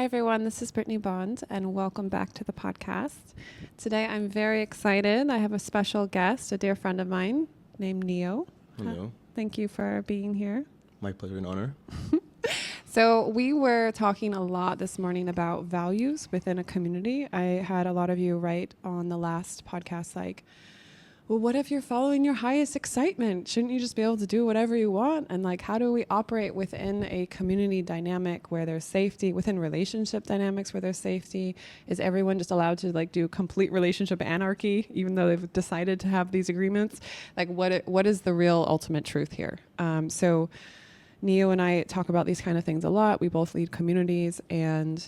Hi, everyone. This is Brittany Bond, and welcome back to the podcast. Today, I'm very excited. I have a special guest, a dear friend of mine named Neo. Hello. Thank you for being here. My pleasure and honor. So we were talking a lot this morning about values within a community. I had a lot of you write on the last podcast like, well, what if you're following your highest excitement? Shouldn't you just be able to do whatever you want? And like, how do we operate within a community dynamic where there's safety, within relationship dynamics where there's safety? Is everyone just allowed to like do complete relationship anarchy, even though they've decided to have these agreements? Like, what is the real ultimate truth here? So Neo and I talk about these kind of things a lot. We both lead communities, and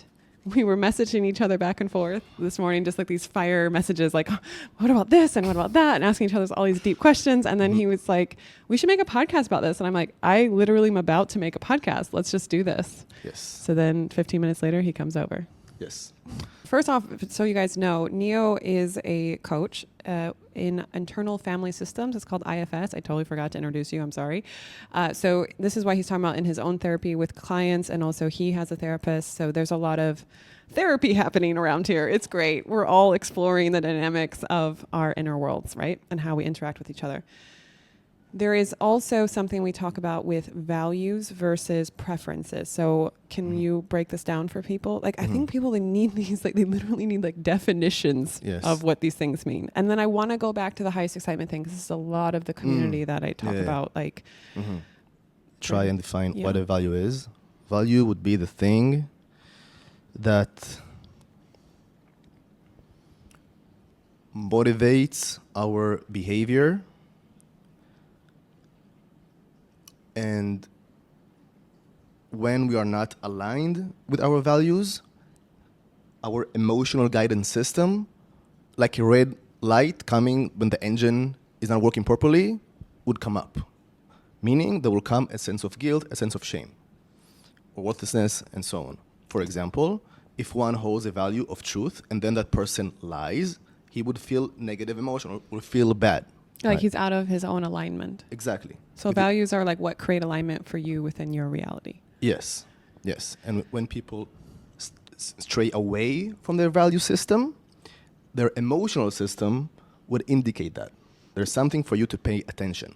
we were messaging each other back and forth this morning, just like these fire messages, like, what about this and what about that? And asking each other all these deep questions. And then he was like, we should make a podcast about this. And I'm like, I literally am about to make a podcast. Let's just do this. Yes. So then 15 minutes later, he comes over. Yes. First off, so you guys know, Neo is a coach in internal family systems. It's called IFS. I totally forgot to introduce you. I'm sorry. So this is why he's talking about in his own therapy with clients, and also he has a therapist. So there's a lot of therapy happening around here. It's great. We're all exploring the dynamics of our inner worlds, right? And how we interact with each other. There is also something we talk about with values versus preferences. So can you break this down for people? Like, I think people, they need these, like, they literally need like definitions of what these things mean. And then I want to go back to the highest excitement thing, because this is a lot of the community that I talk about. Like, try and define what a value is. Value would be the thing that motivates our behavior. And when we are not aligned with our values, our emotional guidance system, like a red light coming when the engine is not working properly, would come up. Meaning there will come a sense of guilt, a sense of shame, or worthlessness, and so on. For example, if one holds a value of truth and then that person lies, he would feel negative emotion, or would feel bad. Like he's out of his own alignment. Exactly. So values are like what create alignment for you within your reality. Yes, yes. And when people stray away from their value system, their emotional system would indicate that. There's something for you to pay attention.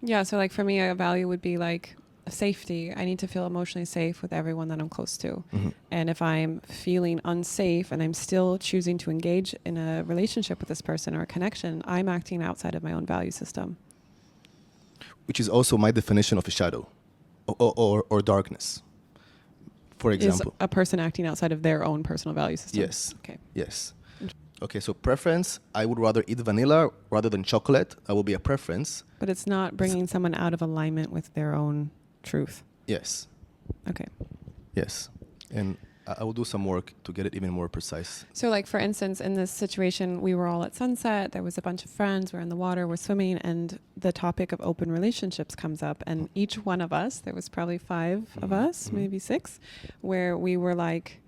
Yeah, so like for me, a value would be like safety. I need to feel emotionally safe with everyone that I'm close to. And if I'm feeling unsafe and I'm still choosing to engage in a relationship with this person or a connection, I'm acting outside of my own value system. Which is also my definition of a shadow or darkness. For example. Is a person acting outside of their own personal value system? Yes. Okay. Yes. Okay, so preference, I would rather eat vanilla rather than chocolate. That will be a preference. But it's not bringing someone out of alignment with their own truth. Yes. Okay. Yes. And I will do some work to get it even more precise. So like, for instance, in this situation, we were all at sunset. There was a bunch of friends. We're in the water. We're swimming. And the topic of open relationships comes up. And each one of us, there was probably 5 of us, maybe 6, where we were like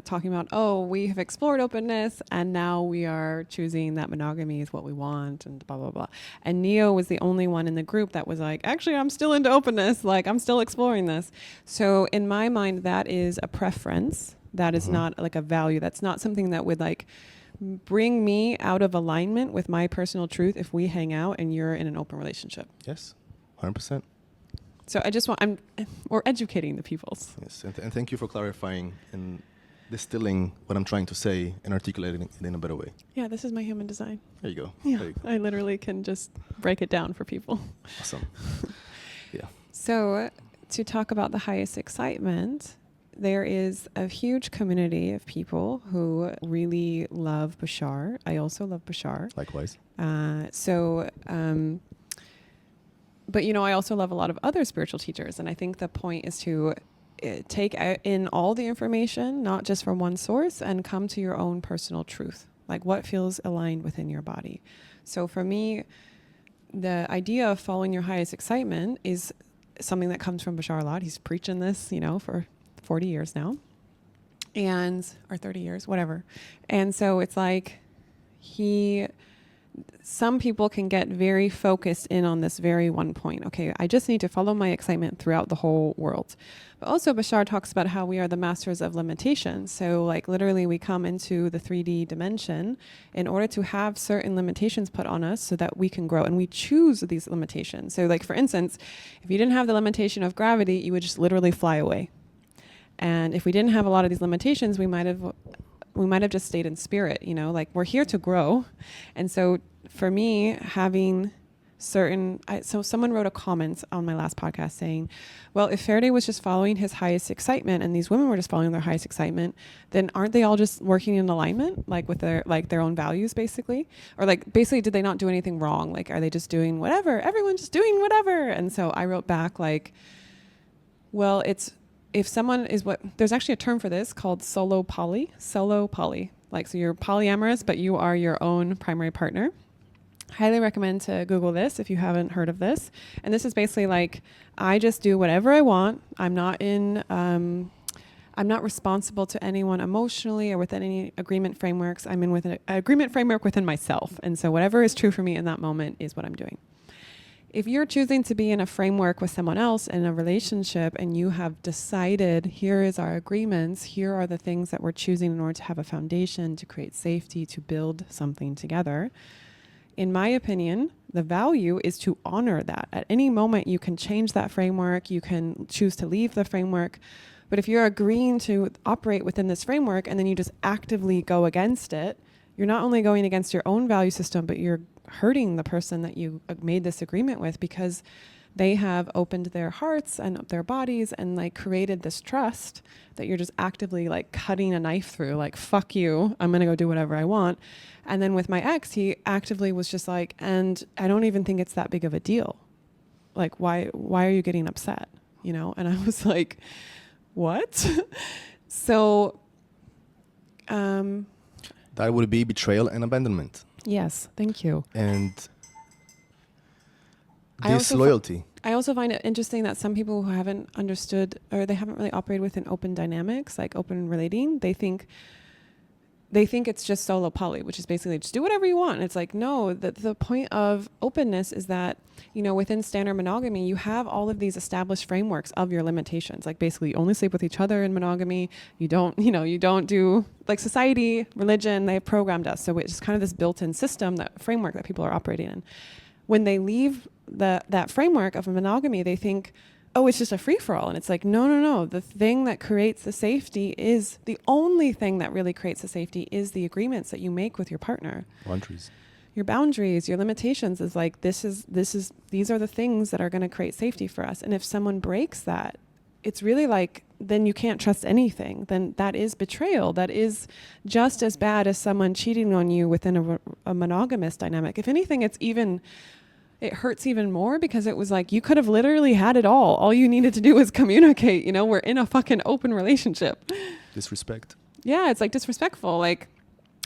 talking about, oh, we have explored openness, and now we are choosing that monogamy is what we want, and blah, blah, blah. And Neo was the only one in the group that was like, actually, I'm still into openness. Like, I'm still exploring this. So in my mind, that is a preference. That is not like a value. That's not something that would like bring me out of alignment with my personal truth if we hang out and you're in an open relationship. Yes, 100%. So we're educating the peoples. Yes, and thank you for clarifying and distilling what I'm trying to say and articulating it in a better way. Yeah, this is my human design. There you go. Yeah, there you go. I literally can just break it down for people. Awesome. Yeah. So to talk about the highest excitement, there is a huge community of people who really love Bashar. I also love Bashar. Likewise. But, you know, I also love a lot of other spiritual teachers. And I think the point is to take in all the information, not just from one source, and come to your own personal truth. Like what feels aligned within your body. So for me, the idea of following your highest excitement is something that comes from Bashar a lot. He's preaching this, you know, for 40 years now. Or 30 years, whatever. And so it's like some people can get very focused in on this very one point. Okay, I just need to follow my excitement throughout the whole world. But also Bashar talks about how we are the masters of limitation. So like literally we come into the 3D dimension in order to have certain limitations put on us so that we can grow, and we choose these limitations. So like for instance, if you didn't have the limitation of gravity, you would just literally fly away. And if we didn't have a lot of these limitations, we might have just stayed in spirit, you know, like we're here to grow. And so for me, having so someone wrote a comment on my last podcast saying, well, if Faraday was just following his highest excitement and these women were just following their highest excitement, then aren't they all just working in alignment, like with their own values basically? Or like basically, did they not do anything wrong? Like, are they just doing whatever? Everyone's just doing whatever. And so I wrote back like, well, if someone is there's actually a term for this called solo poly. Like, so you're polyamorous, but you are your own primary partner. Highly recommend to Google this if you haven't heard of this. And this is basically like, I just do whatever I want. I'm not responsible to anyone emotionally or within any agreement frameworks. I'm in with an agreement framework within myself. And so whatever is true for me in that moment is what I'm doing. If you're choosing to be in a framework with someone else in a relationship and you have decided, here is our agreements, here are the things that we're choosing in order to have a foundation, to create safety, to build something together, in my opinion, the value is to honor that. At any moment, you can change that framework, you can choose to leave the framework. But if you're agreeing to operate within this framework and then you just actively go against it, you're not only going against your own value system, but you're hurting the person that you made this agreement with, because they have opened their hearts and their bodies and like created this trust that you're just actively like cutting a knife through, like, fuck you, I'm going to go do whatever I want. And then with my ex, he actively was just like, and I don't even think it's that big of a deal. Like, why are you getting upset? You know? And I was like, what? So, that would be betrayal and abandonment. Yes, thank you. And disloyalty. I also find it interesting that some people who haven't understood, or they haven't really operated within open dynamics, like open relating, they think it's just solo poly, which is basically just do whatever you want. And it's like, no, the point of openness is that, you know, within standard monogamy, you have all of these established frameworks of your limitations. Like basically you only sleep with each other in monogamy. You don't do, like, society, religion, they have programmed us. So it's kind of this built-in system, that framework that people are operating in. When they leave that framework of monogamy, they think, oh, it's just a free-for-all. And it's like, no. The thing that creates the safety is, the only thing that really creates the safety is the agreements that you make with your partner. Boundaries. Your boundaries, your limitations is like, these are the things that are going to create safety for us. And if someone breaks that, it's really like, then you can't trust anything. Then that is betrayal. That is just as bad as someone cheating on you within a monogamous dynamic. If anything, it hurts even more, because it was like, you could have literally had it all. All you needed to do was communicate. You know, we're in a fucking open relationship. Disrespect. Yeah, it's like disrespectful. Like,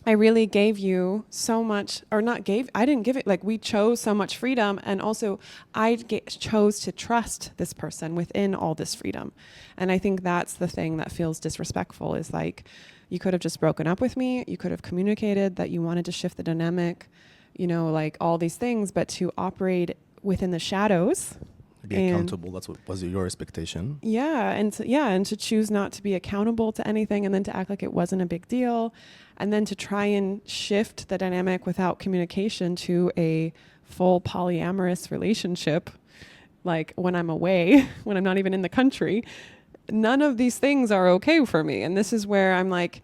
I really gave you so much, or I didn't give it, like, we chose so much freedom. And also I chose to trust this person within all this freedom. And I think that's the thing that feels disrespectful, is like, you could have just broken up with me. You could have communicated that you wanted to shift the dynamic, you know, like all these things, but to operate within the shadows. Be accountable. That's what was your expectation. Yeah. And to choose not to be accountable to anything, and then to act like it wasn't a big deal. And then to try and shift the dynamic without communication to a full polyamorous relationship. Like when I'm away, when I'm not even in the country, none of these things are okay for me. And this is where I'm like,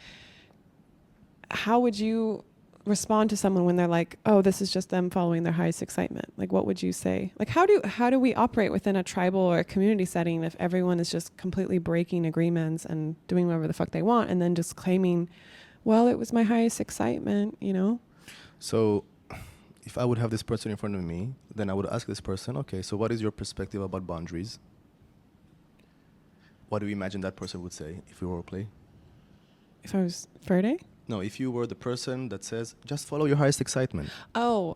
how would you respond to someone when they're like, oh, this is just them following their highest excitement? Like, what would you say? Like, how do we operate within a tribal or a community setting if everyone is just completely breaking agreements and doing whatever the fuck they want, and then just claiming, well, it was my highest excitement, you know? So if I would have this person in front of me, then I would ask this person, okay, so what is your perspective about boundaries? What do you imagine that person would say if we were play? If I was Faraday? No, if you were the person that says, just follow your highest excitement. Oh,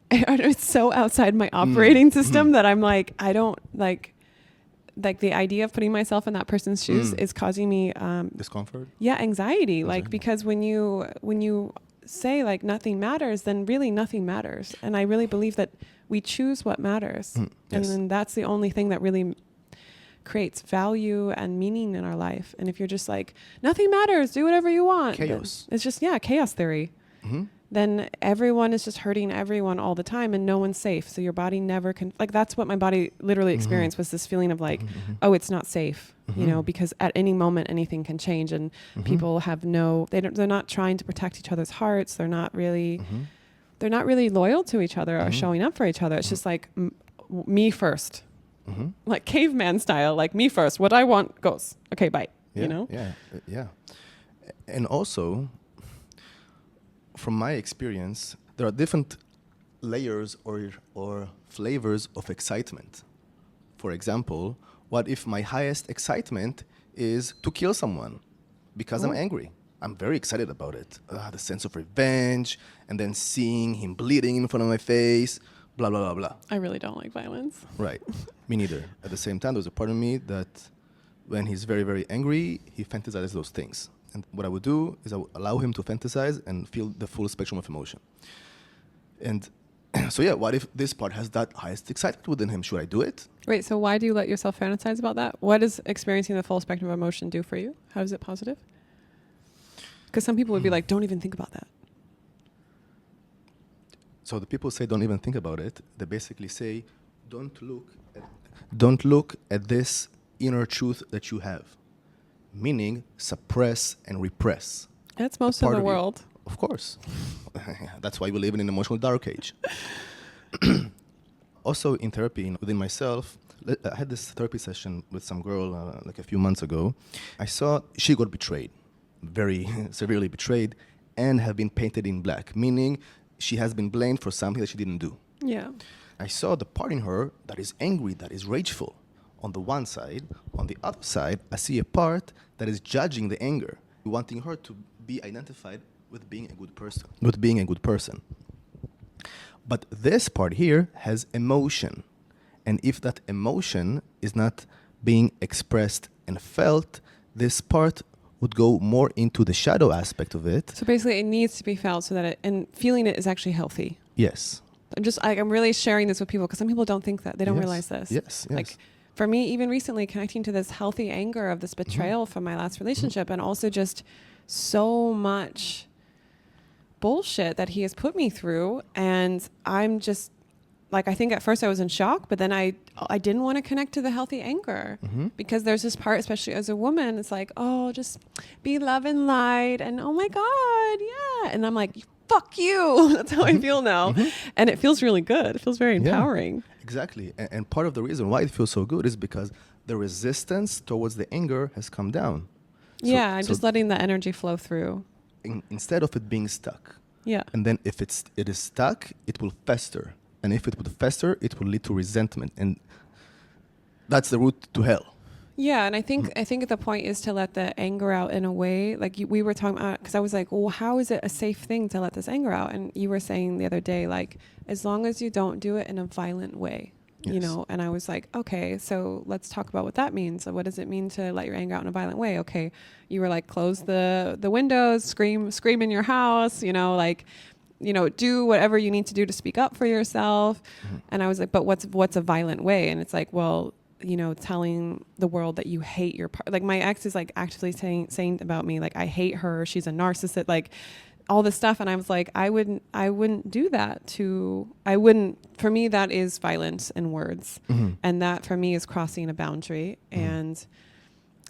it's so outside my operating system that I'm like, I don't, like, like the idea of putting myself in that person's shoes is causing me Discomfort. Yeah, anxiety. Like, Anxiety. because when you say like nothing matters, then really nothing matters. And I really believe that we choose what matters. And Yes. then that's the only thing that really creates value and meaning in our life. And if you're just like, nothing matters, do whatever you want. Chaos. It's just, chaos theory. Then everyone is just hurting everyone all the time and no one's safe. So your body never can, like, that's what my body literally experienced, was this feeling of like, oh, it's not safe, you know, because at any moment anything can change, and people have they're not trying to protect each other's hearts. They're not really loyal to each other or showing up for each other. It's just like me first, like caveman style, like me first, what I want goes. Okay, bye. You know? Yeah. And also, from my experience, there are different layers or flavors of excitement. For example, what if my highest excitement is to kill someone because I'm angry? I'm very excited about it. The sense of revenge, and then seeing him bleeding in front of my face, blah, blah, blah, blah. I really don't like violence. Right. Me neither. At the same time, there's a part of me that when he's very, very angry, he fantasizes those things. And what I would do is I would allow him to fantasize and feel the full spectrum of emotion. And so, what if this part has that highest excitement within him? Should I do it? Wait, so why do you let yourself fantasize about that? What does experiencing the full spectrum of emotion do for you? How is it positive? Because some people would be like, don't even think about that. So the people say don't even think about it. They basically say, don't look at this inner truth that you have. Meaning, suppress and repress. That's most of the world. Of course. That's why we live in an emotional dark age. Also, in therapy, within myself, I had this therapy session with some girl like a few months ago. I saw she got betrayed, very severely betrayed, and have been painted in black, meaning she has been blamed for something that she didn't do. Yeah. I saw the part in her that is angry, that is rageful. On the one side, on the other side, I see a part that is judging the anger, wanting her to be identified with being a good person. But this part here has emotion. And if that emotion is not being expressed and felt, this part would go more into the shadow aspect of it. So basically it needs to be felt so that and feeling it is actually healthy. Yes. I'm really sharing this with people because some people don't think that. They don't realize this. Yes. Like, for me, even recently, connecting to this healthy anger of this betrayal from my last relationship, and also just so much bullshit that he has put me through. And I'm just like, I think at first I was in shock, but then I didn't want to connect to the healthy anger because there's this part, especially as a woman, it's like, oh, just be love and light. And oh my God, yeah. And I'm like, fuck you. That's how I feel now. And it feels really good. It feels very empowering. Exactly. And part of the reason why it feels so good is because the resistance towards the anger has come down. I'm just letting the energy flow through. Instead of it being stuck. Yeah. And then if it is stuck, it will fester. And if it would fester, it will lead to resentment. And that's the route to hell. Yeah, and I think the point is to let the anger out in a way, like we were talking about, because I was like, well, how is it a safe thing to let this anger out? And you were saying the other day, like, as long as you don't do it in a violent way, you know? And I was like, okay, so let's talk about what that means. So what does it mean to let your anger out in a violent way? Okay, you were like, close the windows, scream in your house, you know, like, you know, do whatever you need to do to speak up for yourself. And I was like, but what's a violent way? And it's like, well, you know, telling the world that you hate your like my ex is like actively saying about me, like, I hate her, she's a narcissist, like all this stuff. And I was like, I wouldn't do that for me, that is violence in words. And that for me is crossing a boundary. And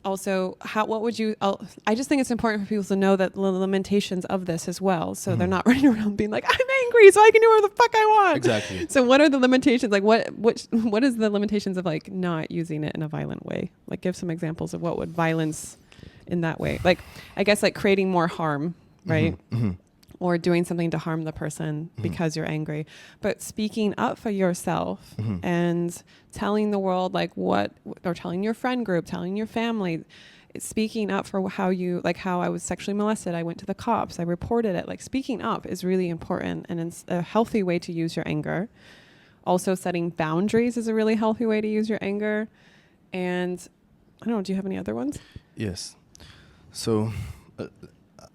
also, I just think it's important for people to know that the limitations of this as well. So they're not running around being like, I'm angry, so I can do whatever the fuck I want. Exactly. So what are the limitations? Like what is the limitations of like not using it in a violent way? Like give some examples of what would violence in that way. Like, I guess like creating more harm, right? Or doing something to harm the person because you're angry, but speaking up for yourself and telling the world like or telling your friend group, telling your family, speaking up for how I was sexually molested. I went to the cops, I reported it. Like speaking up is really important, and it's a healthy way to use your anger. Also setting boundaries is a really healthy way to use your anger. And I don't know, do you have any other ones? Yes. So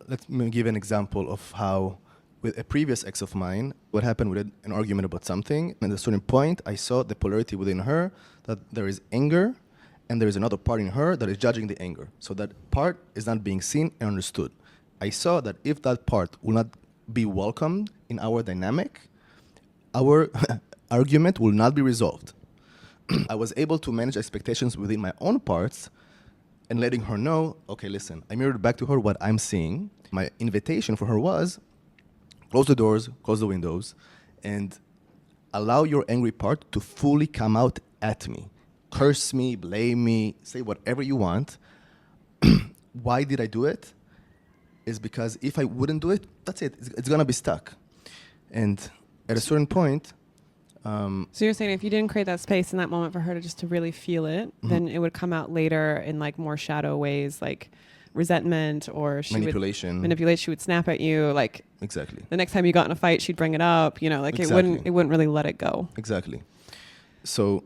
let me give an example of how, with a previous ex of mine, what happened with an argument about something. And at a certain point, I saw the polarity within her, that there is anger, and there is another part in her that is judging the anger. So that part is not being seen and understood. I saw that if that part will not be welcomed in our dynamic, our argument will not be resolved. I was able to manage expectations within my own parts and letting her know, okay, listen, I mirrored back to her what I'm seeing. My invitation for her was, close the doors, close the windows, and allow your angry part to fully come out at me. Curse me, blame me, say whatever you want. Why did I do it? Is because if I wouldn't do it, that's it. It's going to be stuck. And at a certain point... so you're saying if you didn't create that space in that moment for her to really feel it, then it would come out later in like more shadow ways, like resentment or manipulation. She would snap at you. Like exactly. The next time you got in a fight, she'd bring it up. You know, like exactly. it wouldn't really let it go. Exactly. So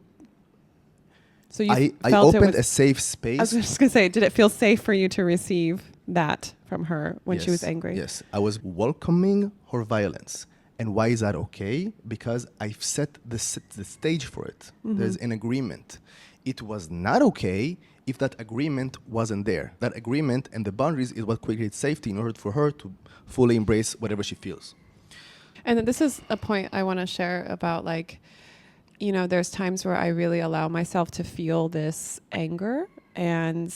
you I opened a safe space. I was just gonna say, did it feel safe for you to receive that from her when she was angry? Yes, I was welcoming her violence. And why is that okay? Because I've set the stage for it. Mm-hmm. There's an agreement. It was not okay if that agreement wasn't there. That agreement and the boundaries is what creates safety in order for her to fully embrace whatever she feels. And this is a point I want to share about, like, you know, there's times where I really allow myself to feel this anger, and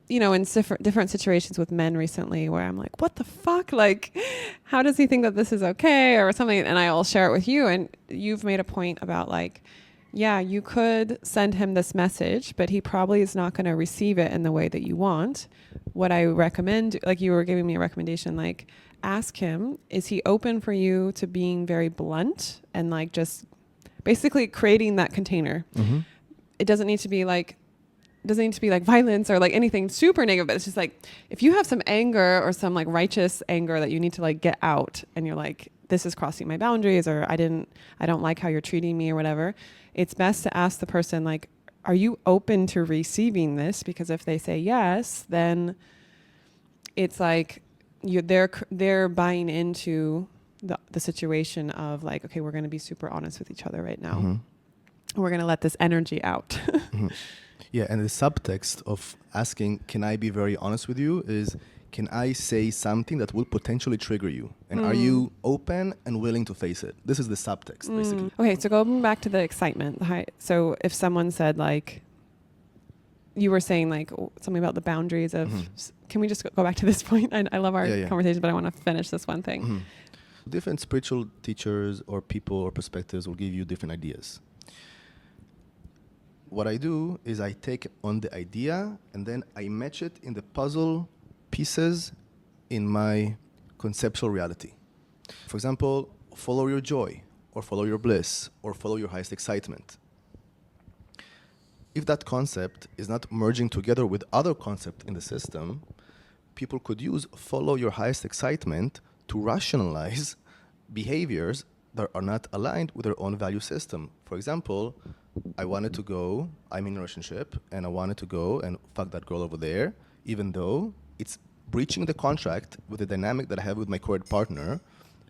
you know, in different situations with men recently where I'm like, what the fuck? Like, how does he think that this is okay or something? And I'll share it with you. And you've made a point about like, yeah, you could send him this message, but he probably is not going to receive it in the way that you want. What I recommend, like you were giving me a recommendation, like ask him, is he open for you to being very blunt and like just basically creating that container? Mm-hmm. It doesn't need to be like violence or like anything super negative, but it's just like, if you have some anger or some like righteous anger that you need to like get out and you're like, this is crossing my boundaries, or I don't like how you're treating me or whatever, it's best to ask the person, like, are you open to receiving this? Because if they say yes, then it's like they're buying into the situation of like, okay, we're going to be super honest with each other right now. Mm-hmm. We're going to let this energy out. Mm-hmm. Yeah, and the subtext of asking, can I be very honest with you, is, can I say something that will potentially trigger you? And are you open and willing to face it? This is the subtext, basically. Okay, so going back to the excitement. So if someone said, like, you were saying, like, something about the boundaries of, can we just go back to this point? I love our conversation, but I want to finish this one thing. Mm-hmm. Different spiritual teachers or people or perspectives will give you different ideas. What I do is I take on the idea and then I match it in the puzzle pieces in my conceptual reality. For example, follow your joy, or follow your bliss, or follow your highest excitement. If that concept is not merging together with other concepts in the system, people could use follow your highest excitement to rationalize behaviors that are not aligned with their own value system. For example, I'm in a relationship, and I wanted to go and fuck that girl over there, even though it's breaching the contract with the dynamic that I have with my current partner.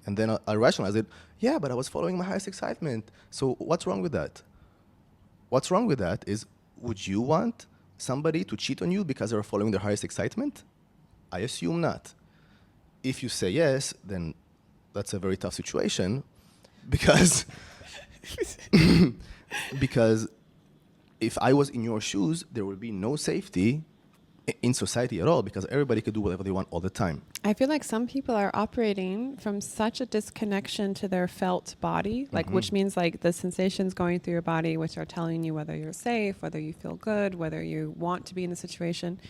And then I rationalize it. Yeah, but I was following my highest excitement. So what's wrong with that? What's wrong with that is, would you want somebody to cheat on you because they're following their highest excitement? I assume not. If you say yes, then that's a very tough situation, because because if I was in your shoes, there would be no safety in society at all, because everybody could do whatever they want all the time. I feel like some people are operating from such a disconnection to their felt body, like, which means like the sensations going through your body, which are telling you whether you're safe, whether you feel good, whether you want to be in the situation.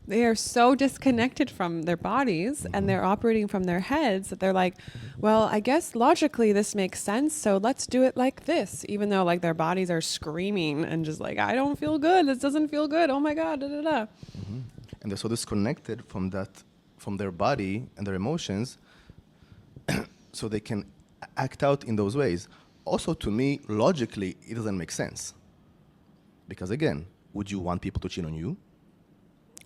They are so disconnected from their bodies and they're operating from their heads that they're like, well, I guess logically this makes sense, so let's do it like this, even though like their bodies are screaming and just like, I don't feel good, this doesn't feel good, oh my God, da da da. And they're so disconnected from their body and their emotions, so they can act out in those ways. Also, to me, logically, it doesn't make sense. Because again, would you want people to cheat on you?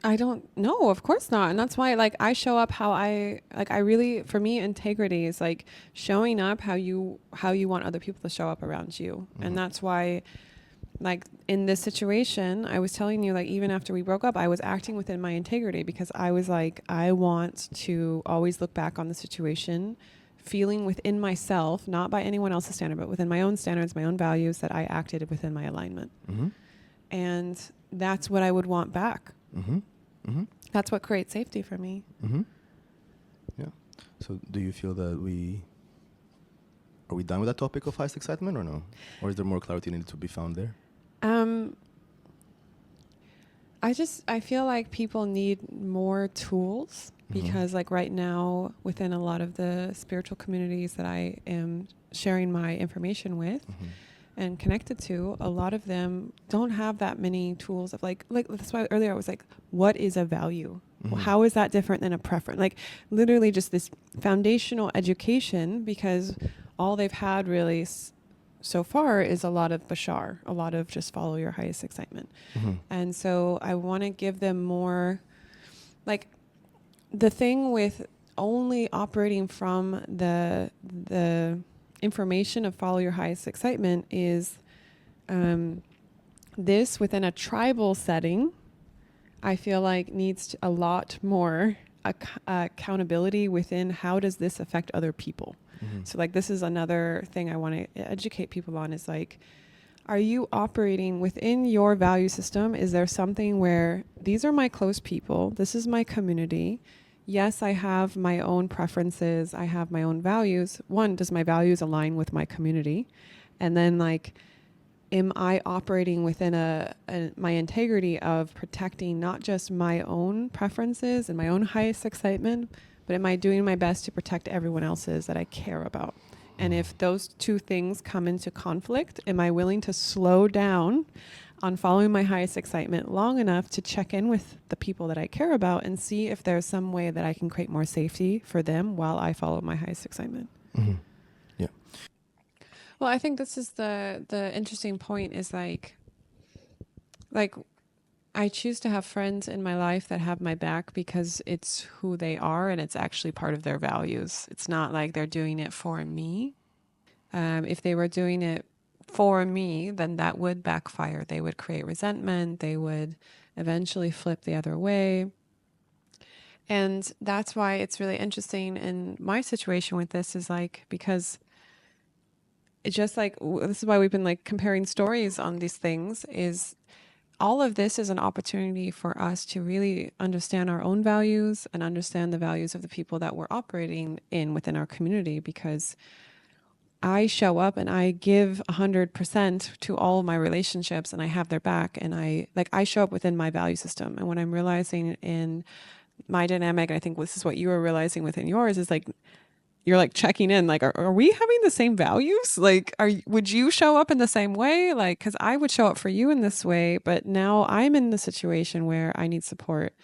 I don't know, of course not. And that's why like I show up how I really, for me, integrity is like showing up how you want other people to show up around you. And that's why like in this situation, I was telling you, like, even after we broke up, I was acting within my integrity because I was like, I want to always look back on the situation, feeling within myself, not by anyone else's standard, but within my own standards, my own values, that I acted within my alignment. And that's what I would want back. That's what creates safety for me. Yeah. So do you feel that are we done with that topic of highest excitement or no? Or is there more clarity needed to be found there? I feel like people need more tools because like right now within a lot of the spiritual communities that I am sharing my information with and connected to, a lot of them don't have that many tools of like that's why earlier I was like, what is a value? How is that different than a preference? Like literally just this foundational education, because all they've had really so far is a lot of bashar, a lot of just follow your highest excitement. And so I want to give them more, like the thing with only operating from the information of follow your highest excitement is this within a tribal setting, I feel like needs a lot more accountability within how does this affect other people. So like this is another thing I want to educate people on is like, are you operating within your value system? Is there something where these are my close people, this is my community, yes, I have my own preferences, I have my own values. One, does my values align with my community? And then like, am I operating within my integrity of protecting not just my own preferences and my own highest excitement, but am I doing my best to protect everyone else's that I care about? And if those two things come into conflict, am I willing to slow down on following my highest excitement long enough to check in with the people that I care about and see if there's some way that I can create more safety for them while I follow my highest excitement? Yeah. Well, I think this is the interesting point is like I choose to have friends in my life that have my back because it's who they are and it's actually part of their values. It's not like they're doing it for me. If they were doing it for me, then that would backfire. They would create resentment. They would eventually flip the other way. And that's why it's really interesting in my situation with this is like, because it's just like, this is why we've been like comparing stories on these things is all of this is an opportunity for us to really understand our own values and understand the values of the people that we're operating in within our community, because I show up and I give 100% to all of my relationships and I have their back and I show up within my value system. And what I'm realizing in my dynamic, and I think this is what you were realizing within yours, is like, you're like checking in, like, are we having the same values? Like, would you show up in the same way? Like, cause I would show up for you in this way, but now I'm in the situation where I need support.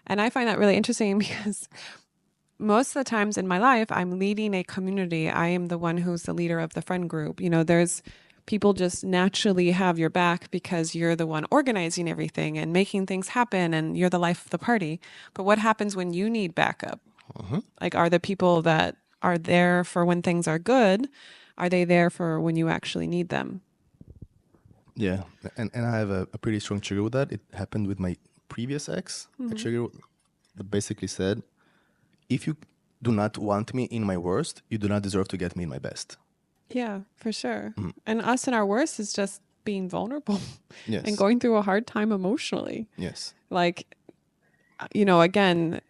And I find that really interesting because most of the times in my life, I'm leading a community. I am the one who's the leader of the friend group. You know, there's people just naturally have your back because you're the one organizing everything and making things happen and you're the life of the party. But what happens when you need backup? Like, are the people that are there for when things are good, are they there for when you actually need them? Yeah. And I have a pretty strong trigger with that. It happened with my previous ex. A trigger that basically said, if you do not want me in my worst, you do not deserve to get me in my best. Yeah, for sure. And us in our worst is just being vulnerable Yes. and going through a hard time emotionally. Yes. Like, you know, again,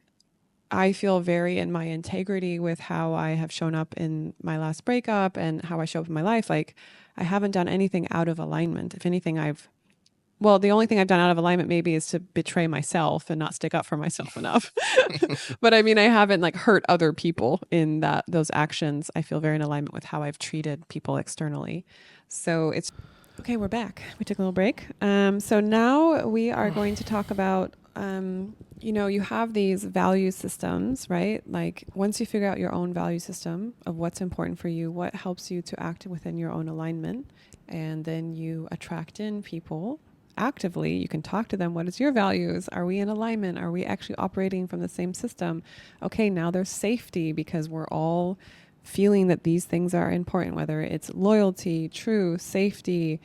I feel very in my integrity with how I have shown up in my last breakup and how I show up in my life. Like, I haven't done anything out of alignment. If anything, the only thing I've done out of alignment maybe is to betray myself and not stick up for myself enough. But I mean, I haven't like hurt other people in those actions. I feel very in alignment with how I've treated people externally. So it's okay. We're back. We took a little break. So now we are going to talk about, you know, you have these value systems, right? Like once you figure out your own value system of what's important for you, what helps you to act within your own alignment, and then you attract in people actively, you can talk to them. What is your values? Are we in alignment? Are we actually operating from the same system? Okay, now there's safety because we're all feeling that these things are important, whether it's loyalty, truth, safety.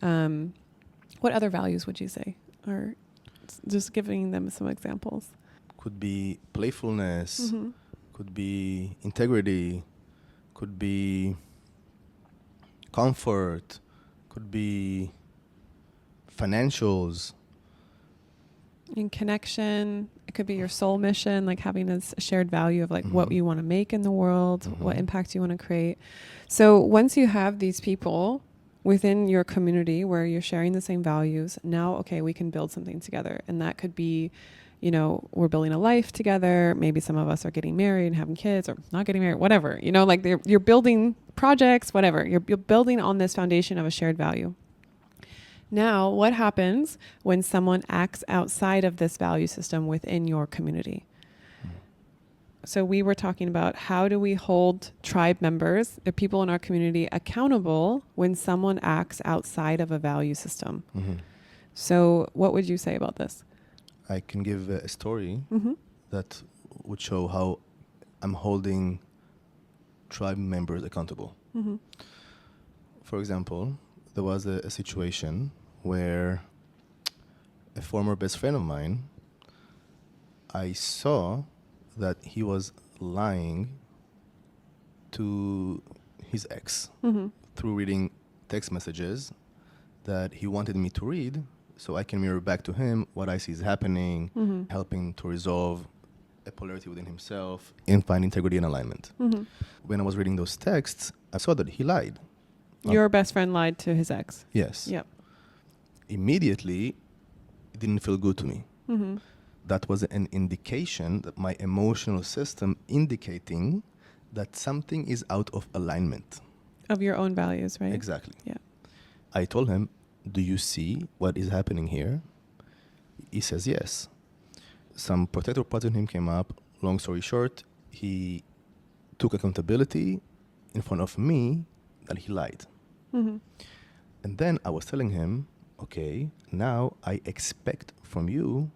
What other values would you say? Or just giving them some examples. Could be playfulness, Mm-hmm. could be integrity, could be comfort, could be financials. In connection, it could be your soul mission, like having a shared value of like what you want to make in the world, what impact you want to create. So once you have these people within your community where you're sharing the same values, now, okay, we can build something together. And that could be, you know, we're building a life together. Maybe some of us are getting married and having kids or not getting married, whatever, you know, like you're building projects, whatever. You're building on this foundation of a shared value. Now, what happens when someone acts outside of this value system within your community? So we were talking about how do we hold tribe members, the people in our community, accountable when someone acts outside of a value system. So what would you say about this? I can give a story Mm-hmm. that would show how I'm holding tribe members accountable. Mm-hmm. For example, there was a situation where a former best friend of mine, I saw that he was lying to his ex through reading text messages that he wanted me to read so I can mirror back to him what I see is happening, helping to resolve a polarity within himself and find integrity and alignment. When I was reading those texts, I saw that he lied. Your best friend lied to his ex. Yes. Yep. Immediately, it didn't feel good to me. Mm-hmm. That was an indication that my emotional system indicating that something is out of alignment. Of your own values, right? Exactly. Yeah. I told him, do you see what is happening here? He says yes. Some protector part in him came up. Long story short, he took accountability in front of me that he lied. Mm-hmm. And then I was telling him, okay, now I expect from you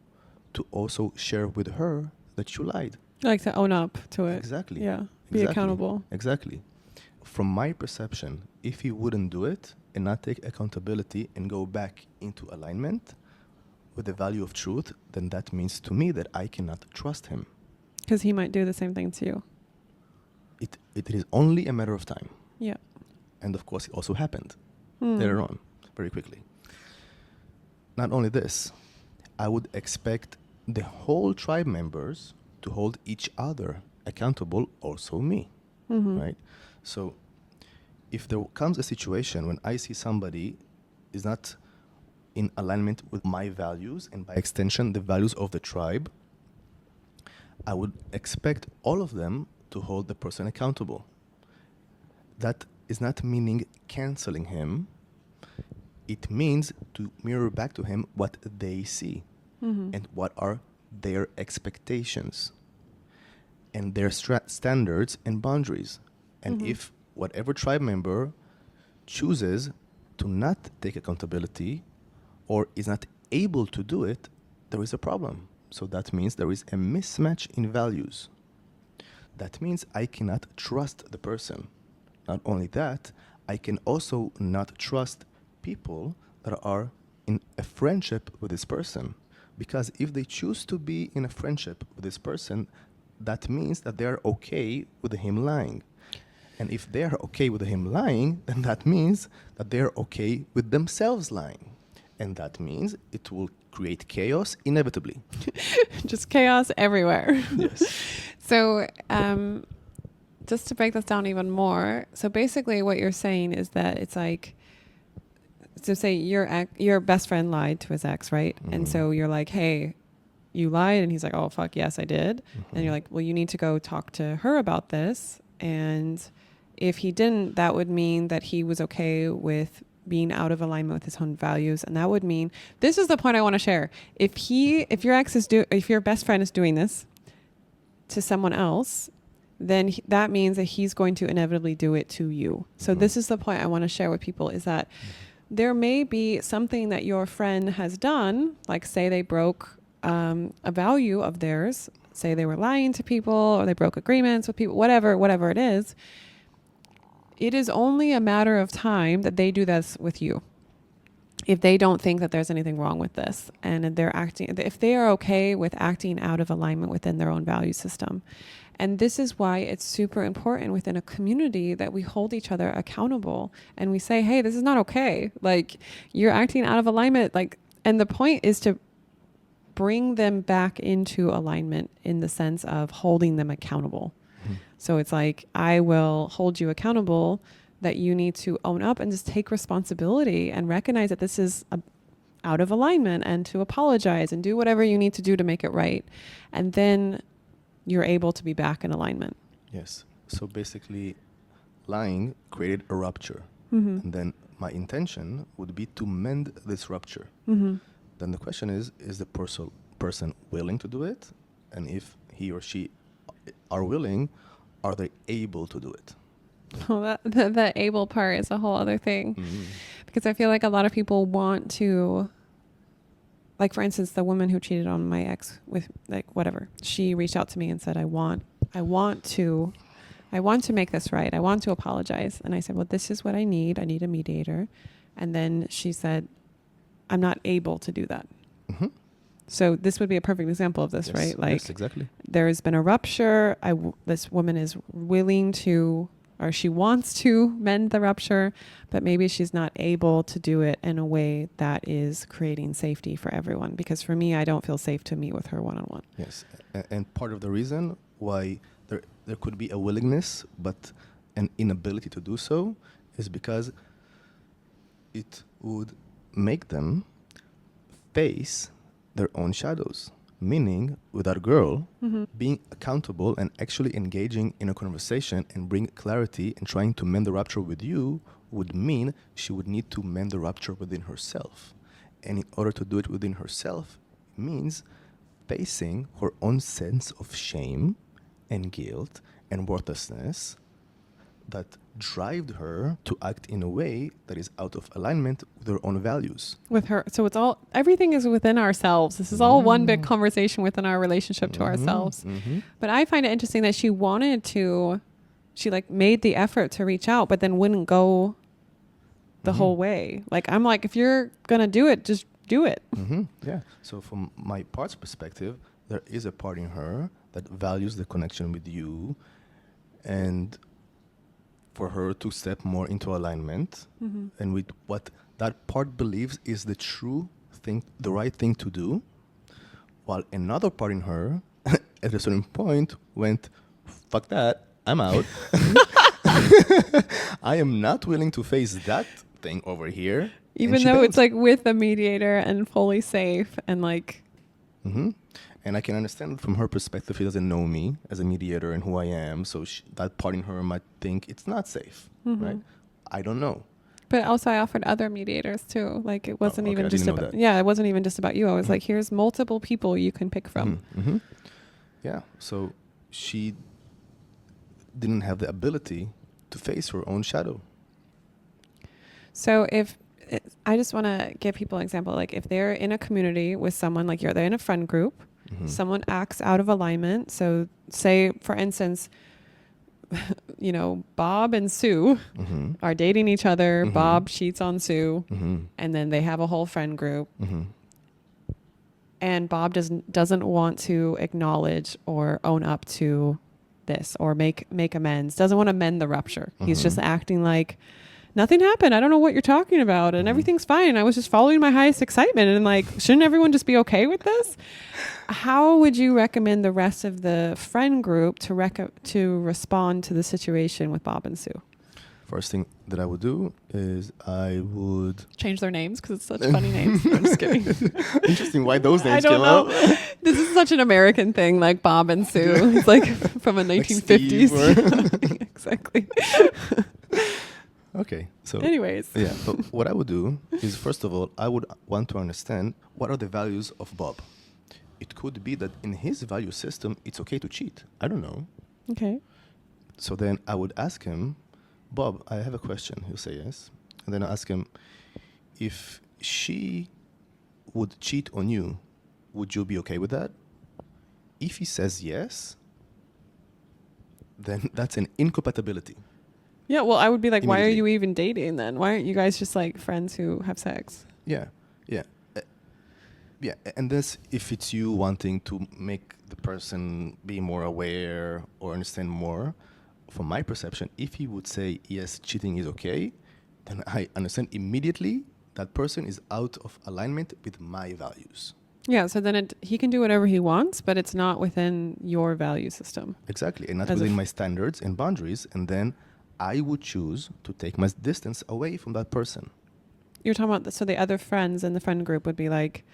to also share with her that you lied. Like to own up to it. Exactly. Yeah. Be accountable. Exactly. From my perception, if he wouldn't do it and not take accountability and go back into alignment with the value of truth, then that means to me that I cannot trust him. Because he might do the same thing to you. It is only a matter of time. Yeah. And of course, it also happened later on, very quickly. Not only this, I would expect the whole tribe members to hold each other accountable, also me, right? So if there comes a situation when I see somebody is not in alignment with my values and by extension the values of the tribe, I would expect all of them to hold the person accountable. That is not meaning canceling him. It means to mirror back to him what they see and what are their expectations and their standards and boundaries. And if whatever tribe member chooses to not take accountability or is not able to do it, there is a problem. So that means there is a mismatch in values. That means I cannot trust the person. Not only that, I can also not trust people that are in a friendship with this person. Because if they choose to be in a friendship with this person, that means that they are okay with him lying. And if they are okay with him lying, then that means that they are okay with themselves lying. And that means it will create chaos inevitably. Just chaos everywhere. Yes. So just to break this down even more, so basically what you're saying is that it's like, so say your best friend lied to his ex, right? And so you're like, hey, you lied. And he's like, oh, fuck, yes, I did. And you're like, well, you need to go talk to her about this. And if he didn't, that would mean that he was okay with being out of alignment with his own values. And that would mean, this is the point I want to share. If your best friend is doing this to someone else, then that means that he's going to inevitably do it to you. So this is the point I want to share with people, is that there may be something that your friend has done, like say they broke a value of theirs, say they were lying to people or they broke agreements with people, whatever it is. It is only a matter of time that they do this with you. If they don't think that there's anything wrong with this, and if they are okay with acting out of alignment within their own value system. And this is why it's super important within a community that we hold each other accountable and we say, hey, this is not okay. Like, you're acting out of alignment. Like, and the point is to bring them back into alignment in the sense of holding them accountable. Mm-hmm. So it's like, I will hold you accountable, that you need to own up and just take responsibility and recognize that this is out of alignment, and to apologize and do whatever you need to do to make it right. And then you're able to be back in alignment. Yes. So basically, lying created a rupture. Mm-hmm. And then my intention would be to mend this rupture. Mm-hmm. Then the question is the person willing to do it? And if he or she are willing, are they able to do it? Well, the able part is a whole other thing. Mm-hmm. Because I feel like a lot of people want to, like, for instance, the woman who cheated on my ex with, like, whatever, she reached out to me and said, I want to make this right. I want to apologize. And I said, well, this is what I need. I need a mediator. And then she said, I'm not able to do that. Mm-hmm. So this would be a perfect example of this, yes, right? Like, yes, exactly. There's been a rupture. This woman is willing to, or she wants to mend the rupture, but maybe she's not able to do it in a way that is creating safety for everyone. Because for me, I don't feel safe to meet with her one-on-one. Yes. And part of the reason why there could be a willingness, but an inability to do so, is because it would make them face their own shadows. Meaning, with our girl, mm-hmm. being accountable and actually engaging in a conversation and bring clarity and trying to mend the rupture with you would mean she would need to mend the rupture within herself. And in order to do it within herself, it means facing her own sense of shame and guilt and worthlessness that drive her to act in a way that is out of alignment with her own values. With her, so everything is within ourselves. This is all one big conversation within our relationship to ourselves. Mm-hmm. But I find it interesting that she like made the effort to reach out, but then wouldn't go the mm-hmm. whole way. Like, I'm like, if you're gonna do it, just do it. Mm-hmm. Yeah. So from my part's perspective, there is a part in her that values the connection with you, and for her to step more into alignment mm-hmm. and with what that part believes is the true thing, the right thing to do, while another part in her at a certain point went, fuck that, I'm out. I am not willing to face that thing over here. Even though it's like with a mediator and fully safe and like... Mm-hmm. And I can understand from her perspective, she doesn't know me as a mediator and who I am. So that part in her might think it's not safe, mm-hmm. right? I don't know. But also I offered other mediators too. Like, it wasn't even just about, it wasn't even just about you. I was mm-hmm. like, here's multiple people you can pick from. Mm-hmm. Mm-hmm. Yeah. So she didn't have the ability to face her own shadow. So I just want to give people an example. Like, if they're in a community with someone, like they're in a friend group, mm-hmm. someone acts out of alignment. So say, for instance, Bob and Sue mm-hmm. are dating each other. Mm-hmm. Bob cheats on Sue, mm-hmm. and then they have a whole friend group. Mm-hmm. And Bob doesn't want to acknowledge or own up to this or make amends. Doesn't want to mend the rupture. Mm-hmm. He's just acting like nothing happened. I don't know what you're talking about. And mm-hmm. everything's fine. I was just following my highest excitement. And like, shouldn't everyone just be okay with this? How would you recommend the rest of the friend group to respond to the situation with Bob and Sue? First thing that I would do is I would... change their names because it's such funny names. I'm just kidding. Interesting why those names came out. This is such an American thing, like Bob and Sue. It's like from a 1950s. Exactly. Okay, so anyways. Yeah, but what I would do is, first of all, I would want to understand what are the values of Bob. It could be that in his value system, it's okay to cheat. I don't know. Okay. So then I would ask him, Bob, I have a question. He'll say yes. And then I ask him, if she would cheat on you, would you be okay with that? If he says yes, then that's an incompatibility. Yeah, well, I would be like, why are Immediately. you even dating then? Why aren't you guys just like friends who have sex? Yeah, yeah. Yeah, and that's if it's you wanting to make the person be more aware or understand more. From my perception, if he would say, yes, cheating is okay, then I understand immediately that person is out of alignment with my values. Yeah, so then he can do whatever he wants, but it's not within your value system. Exactly, and not As a within f- my standards and boundaries, and then I would choose to take my distance away from that person. You're talking about, so the other friends in the friend group would be like,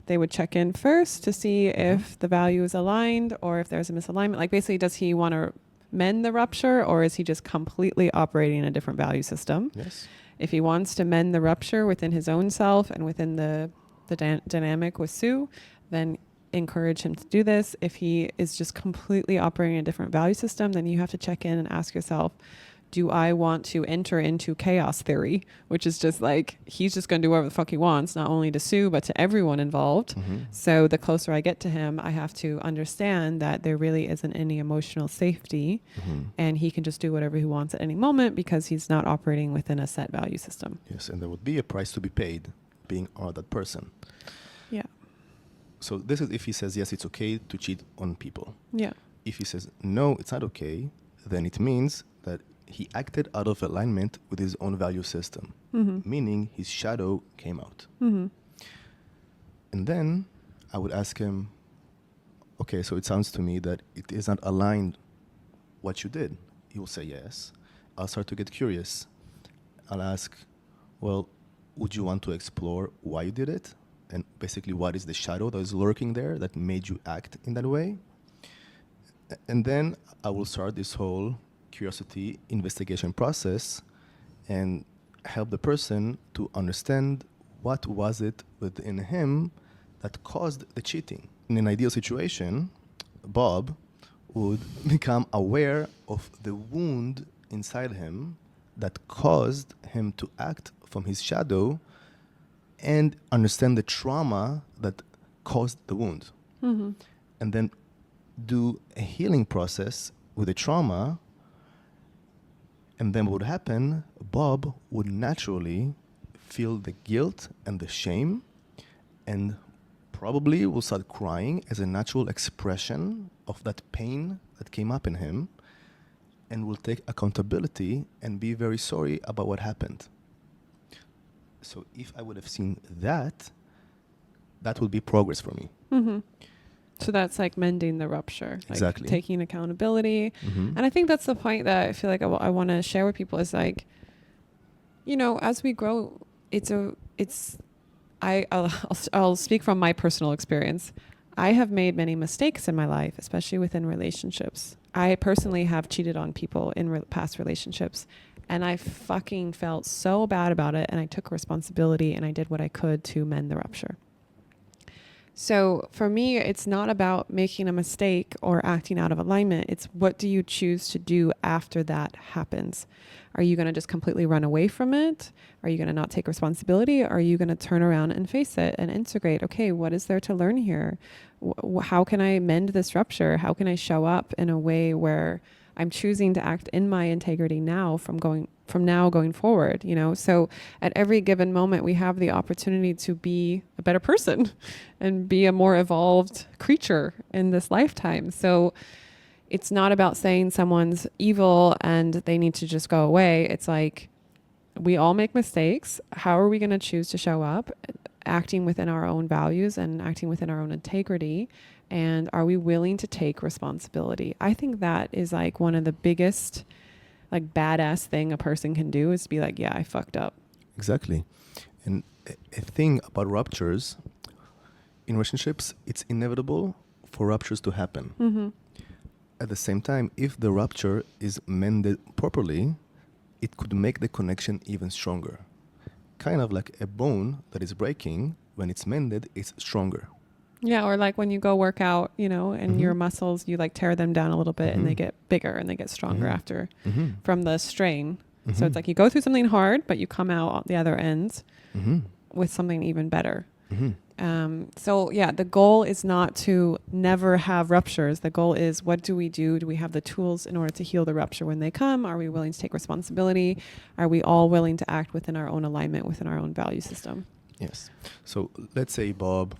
they would check in first to see if the value is aligned or if there's a misalignment. Like basically, does he want to mend the rupture or is he just completely operating in a different value system? Yes. If he wants to mend the rupture within his own self and within the dynamic with Sue, then encourage him to do this. If he is just completely operating a different value system, then you have to check in and ask yourself, do I want to enter into chaos theory, which is just like, he's just going to do whatever the fuck he wants, not only to Sue, but to everyone involved. So the closer I get to him, I have to understand that there really isn't any emotional safety and he can just do whatever he wants at any moment because he's not operating within a set value system. Yes, and there would be a price to be paid being that person. Yeah. So this is if he says, yes, it's okay to cheat on people. Yeah. If he says, no, it's not okay, then it means that he acted out of alignment with his own value system, meaning his shadow came out. And then I would ask him, okay, so it sounds to me that it is not aligned what you did. He will say yes. I'll start to get curious. I'll ask, well, would you want to explore why you did it? And basically, what is the shadow that is lurking there that made you act in that way? And then I will start this whole curiosity investigation process and help the person to understand what was it within him that caused the cheating. In an ideal situation, Bob would become aware of the wound inside him that caused him to act from his shadow and understand the trauma that caused the wound. And then do a healing process with the trauma. And then what would happen, Bob would naturally feel the guilt and the shame and probably will start crying as a natural expression of that pain that came up in him and will take accountability and be very sorry about what happened. So if I would have seen that, that would be progress for me. So that's like mending the rupture, like Exactly. taking accountability. And I think that's the point that I feel like I want to share with people is like, you know, as we grow, I'll speak from my personal experience. I have made many mistakes in my life, especially within relationships. I personally have cheated on people in past relationships, and I fucking felt so bad about it, and I took responsibility and I did what I could to mend the rupture. So for me, it's not about making a mistake or acting out of alignment. It's what do you choose to do after that happens? Are you going to just completely run away from it? Are you going to not take responsibility? Are you going to turn around and face it and integrate? Okay, what is there to learn here? How can I mend this rupture? How can I show up in a way where I'm choosing to act in my integrity now from now going forward, you know? So at every given moment, we have the opportunity to be a better person and be a more evolved creature in this lifetime. So it's not about saying someone's evil and they need to just go away. It's like, we all make mistakes. How are we going to choose to show up, acting within our own values and acting within our own integrity? And are we willing to take responsibility? I think that is like one of the biggest, like badass thing a person can do is to be like, yeah, I fucked up. Exactly. And a thing about ruptures, in relationships, it's inevitable for ruptures to happen. At the same time, if the rupture is mended properly, it could make the connection even stronger. Kind of like a bone that is breaking, when it's mended, it's stronger. Yeah, or like when you go work out, you know, and your muscles, you like tear them down a little bit and they get bigger and they get stronger after from the strain. So it's like you go through something hard, but you come out the other ends with something even better. Mm-hmm. So yeah, the goal is not to never have ruptures. The goal is, what do we do? Do we have the tools in order to heal the rupture when they come? Are we willing to take responsibility? Are we all willing to act within our own alignment, within our own value system? Yes. So let's say Bob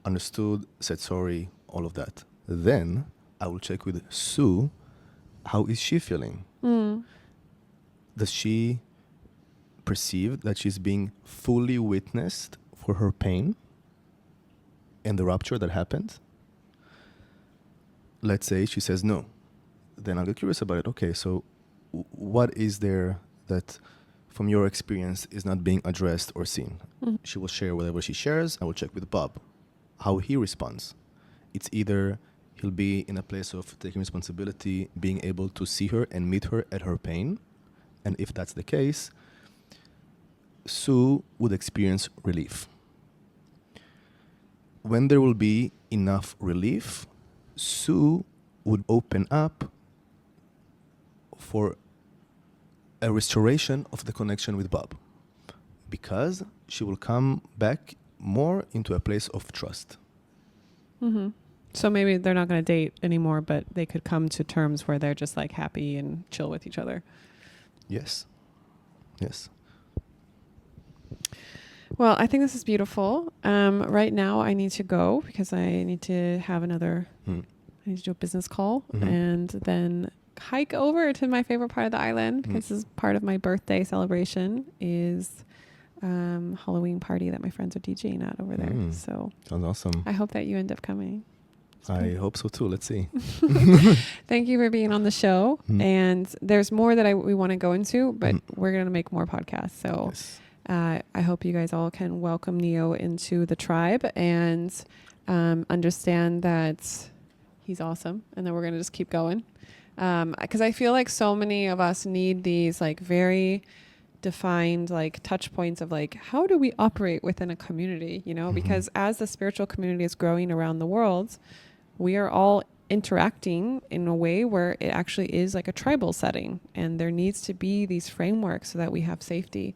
understood, said sorry, all of that. Then I will check with Sue. How is she feeling? Does she perceive that she's being fully witnessed for her pain and the rupture that happened? Let's say she says no. Then I'll get curious about it. Okay, so what is there that from your experience is not being addressed or seen? She will share whatever she shares. I will check with Bob how he responds. It's either he'll be in a place of taking responsibility, being able to see her and meet her at her pain. And if that's the case, Sue would experience relief. When there will be enough relief, Sue would open up for a restoration of the connection with Bob, because she will come back more into a place of trust. Mm-hmm. So maybe they're not going to date anymore, but they could come to terms where they're just like happy and chill with each other. Yes. Yes. Well, I think this is beautiful. Right now I need to go because I need to have I need to do a business call and then hike over to my favorite part of the island, because this is part of my birthday celebration is Halloween party that my friends are DJing at over there. So sounds awesome. I hope that you end up coming. I hope so too. Let's see. Thank you for being on the show. And there's more that we want to go into, but we're going to make more podcasts. So Yes. I hope you guys all can welcome Neo into the tribe and understand that he's awesome, and then we're going to just keep going. Because I feel like so many of us need these like very defined like touch points of like, how do we operate within a community, you know, because as the spiritual community is growing around the world, we are all interacting in a way where it actually is like a tribal setting, and there needs to be these frameworks so that we have safety.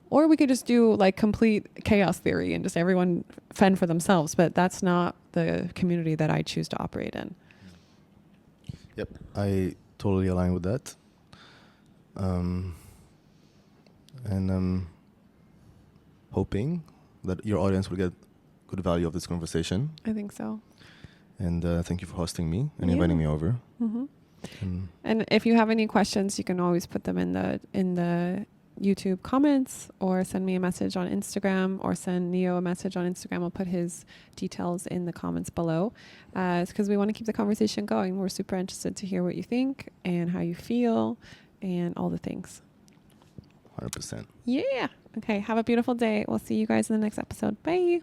Or we could just do like complete chaos theory and just everyone fend for themselves, but that's not the community that I choose to operate in. Yep, I totally align with that. And I'm hoping that your audience will get good value of this conversation. I think so. And thank you for hosting me and inviting me over. And if you have any questions, you can always put them in the YouTube comments, or send me a message on Instagram, or send Neo a message on Instagram. I'll put his details in the comments below. It's because we want to keep the conversation going. We're super interested to hear what you think and how you feel and all the things. 100%. Yeah. Okay. Have a beautiful day. We'll see you guys in the next episode. Bye.